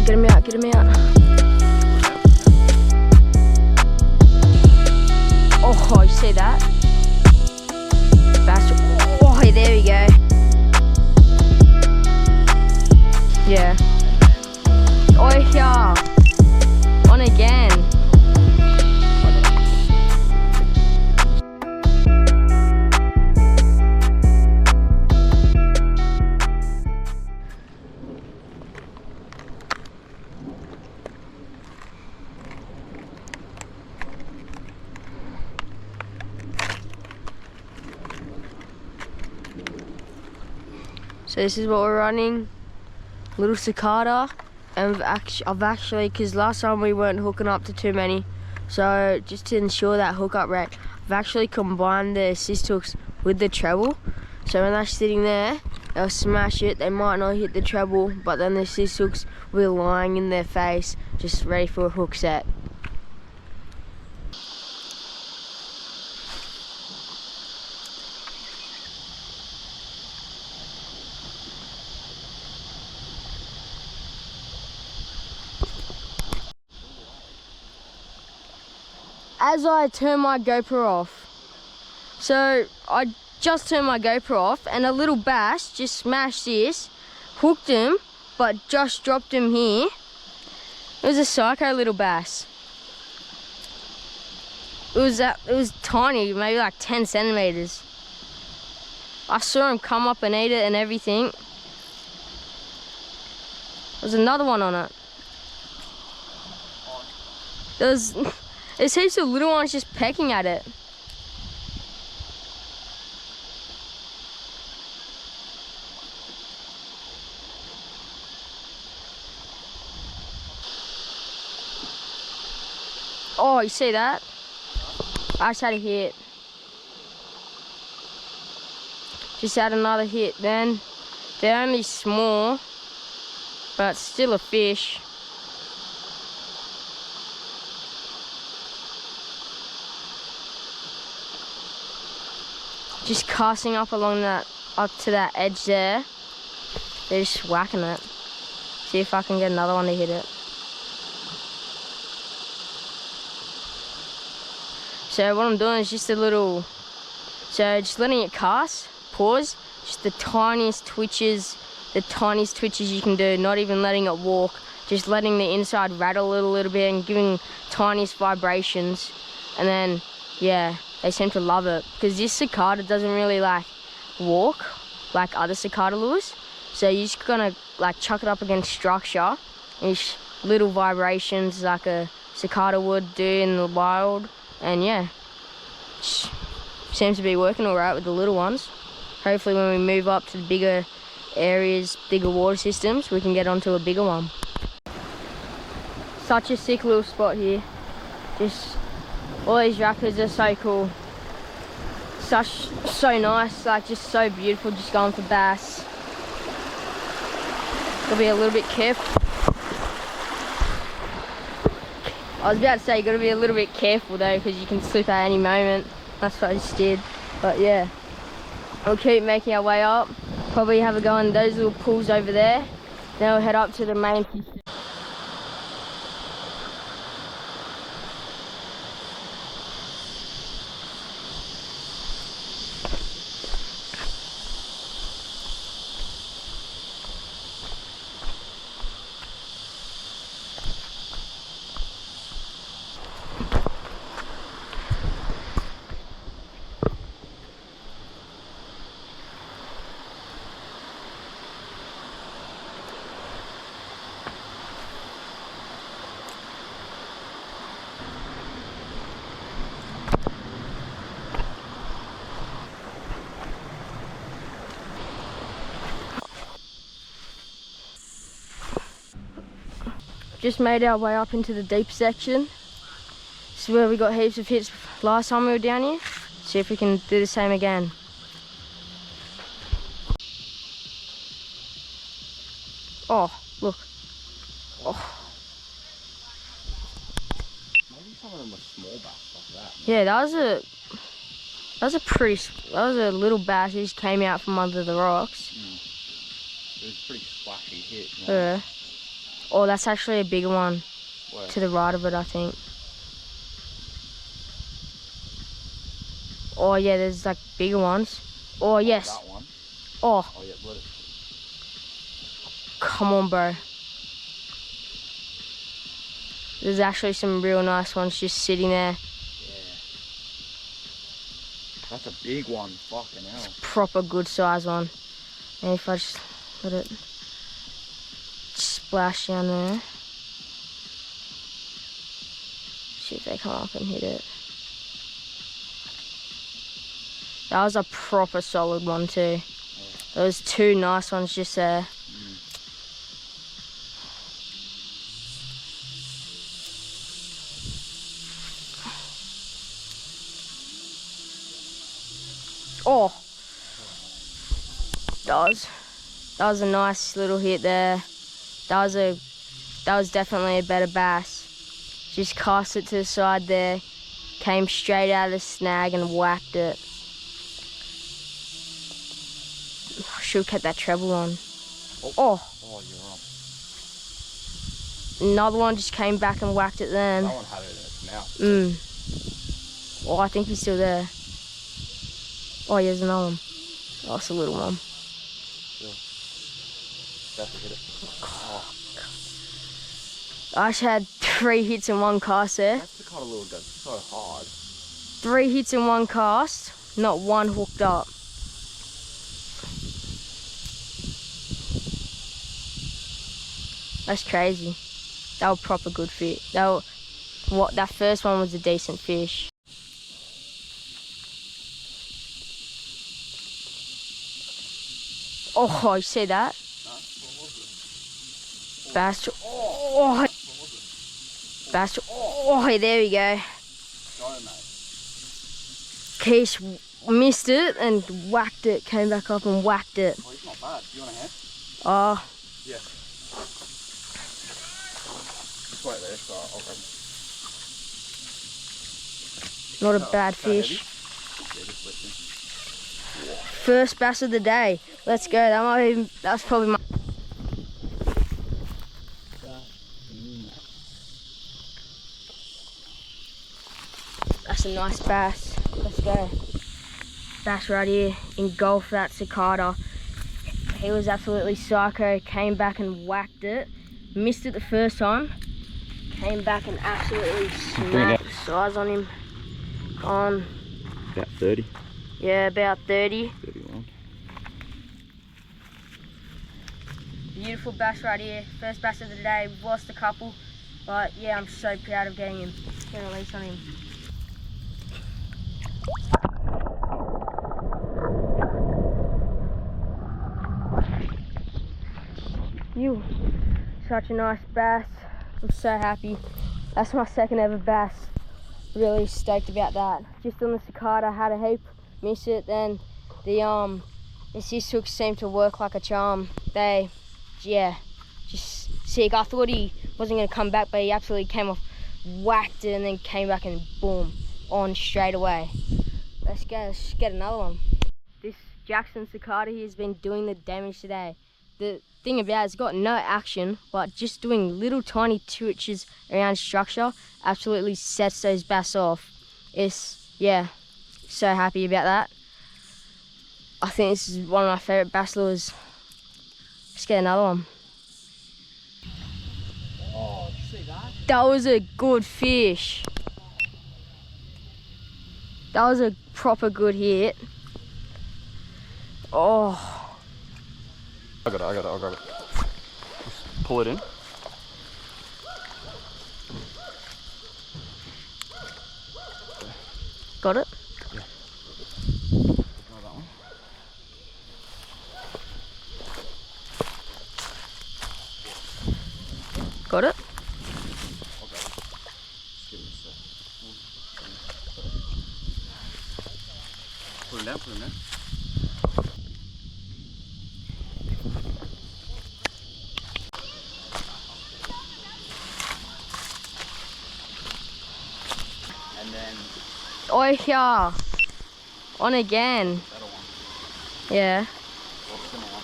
get him out, get him out. Oh, you see that? Bass. Oh, there we go. Yeah. Oh, yeah. On again. So this is what we're running, little cicada, and I've actually, because last time we weren't hooking up to too many, so just to ensure that hookup rate, I've actually combined the assist hooks with the treble. So when they're sitting there, they'll smash it, they might not hit the treble, but then the assist hooks will be lying in their face, just ready for a hook set. As I turn my GoPro off, so I just turned my GoPro off and a little bass just smashed this, hooked him, but just dropped him here. It was a psycho little bass. It was tiny, maybe like 10 centimeters. I saw him come up and eat it and everything. There's another one on it. There's heaps of little ones just pecking at it. Oh, you see that? I just had a hit. Just had another hit, man. They're only small, but still a fish. Just casting up along that, up to that edge there. They're just whacking it. See if I can get another one to hit it. So what I'm doing is just a little, so just letting it cast, pause, just the tiniest twitches you can do, not even letting it walk, just letting the inside rattle a little bit and giving tiniest vibrations. And then, yeah, they seem to love it, because this cicada doesn't really like walk like other cicada lures. So you're just gonna like chuck it up against structure, and just little vibrations like a cicada would do in the wild. And yeah, seems to be working all right with the little ones. Hopefully when we move up to the bigger areas, bigger water systems, we can get onto a bigger one. Such a sick little spot here. Just all these rapids are so cool. So nice, like just so beautiful, just going for bass. Gotta be a little bit careful. I was about to say you gotta be a little bit careful though, because you can slip at any moment. That's what I just did. But yeah, we'll keep making our way up. Probably have a go in those little pools over there. Then we'll head up to the main fish. Just made our way up into the deep section. This is where we got heaps of hits last time we were down here. See if we can do the same again. Oh, look. Oh. Maybe some of them were small bass like that. Yeah, that was a little bass that just came out from under the rocks. It was a pretty splashy hit. Yeah. Oh, that's actually a bigger one. Where? To the right of it, I think. Oh yeah, there's like bigger ones. Oh yes. That one. Oh, Oh yeah, let it. come on, bro. There's actually some real nice ones just sitting there. Yeah. That's a big one. Fucking hell. Proper good size one. And if I just let it splash down there. See if they come up and hit it. That was a proper solid one too. Yeah. There was two nice ones just there. Oh, that was a nice little hit there. That was definitely a better bass. Just cast it to the side there, came straight out of the snag and whacked it. I should have kept that treble on. Oh, Oh, you're wrong. another one just came back and whacked it then. That one had it in its mouth. Oh, I think he's still there. Oh, here's another one. Oh, it's a little one. That's to hit it. Oh. I actually had 3 hits in one cast there. That's the kind of little that's so hard. 3 hits in one cast, not one hooked up. That's crazy. That was proper good fit. That first one was a decent fish. Oh, you see that? Bass. Oh, bass. Oh, there we go. Keith missed it and whacked it. Came back up and whacked it. Oh, he's not bad. Do you want a hand? Oh. Yeah. Just wait there, so I'll grab it. Not a bad fish. Yeah, just lifting. First bass of the day. Let's go. That's probably my. That's a nice bass. Let's go. Bass right here. Engulfed that cicada. He was absolutely psycho. Came back and whacked it. Missed it the first time. Came back and absolutely smacked the size on him. On. About 30. Yeah, about 30. 31. Beautiful bass right here. First bass of the day. We've lost a couple, but yeah, I'm so proud of getting a release on him. Such a nice bass. I'm so happy. That's my second ever bass. Really stoked about that. Just on the cicada, had a heap. Miss it. Then the assist hooks seemed to work like a charm. Just sick. I thought he wasn't going to come back, but he absolutely came off, whacked it, and then came back and boom, on straight away. Let's get another one. This Jackson cicada here has been doing the damage today. The thing about it, it's got no action, but just doing little tiny twitches around structure absolutely sets those bass off. Yeah, so happy about that. I think this is one of my favourite bass lures. Let's get another one. Oh, did you see that? That was a good fish. That was a proper good hit. Oh. I got it, I'll grab it. Just pull it in. Got it? Yeah. Try that one. Got it? I'll grab it. Just give it a sec. Put it down, put it down. And then Oh yeah. On again. that'll one. Yeah. Or similar.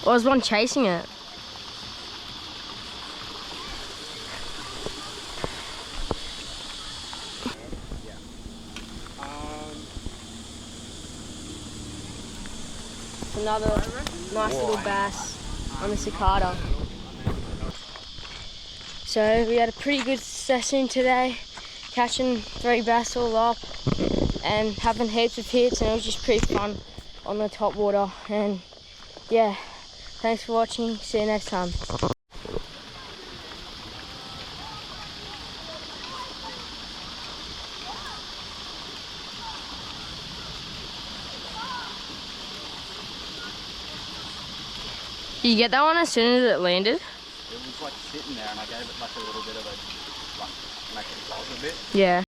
Or was one chasing it? another nice little bass on the cicada. So we had a pretty good session today, catching 3 bass all up and having heaps of hits, and it was just pretty fun on the top water. And yeah, thanks for watching, see you next time. Did you get that one as soon as it landed? It was like sitting there and I gave it like a little bit of a, like, make it pulse a bit. Yeah.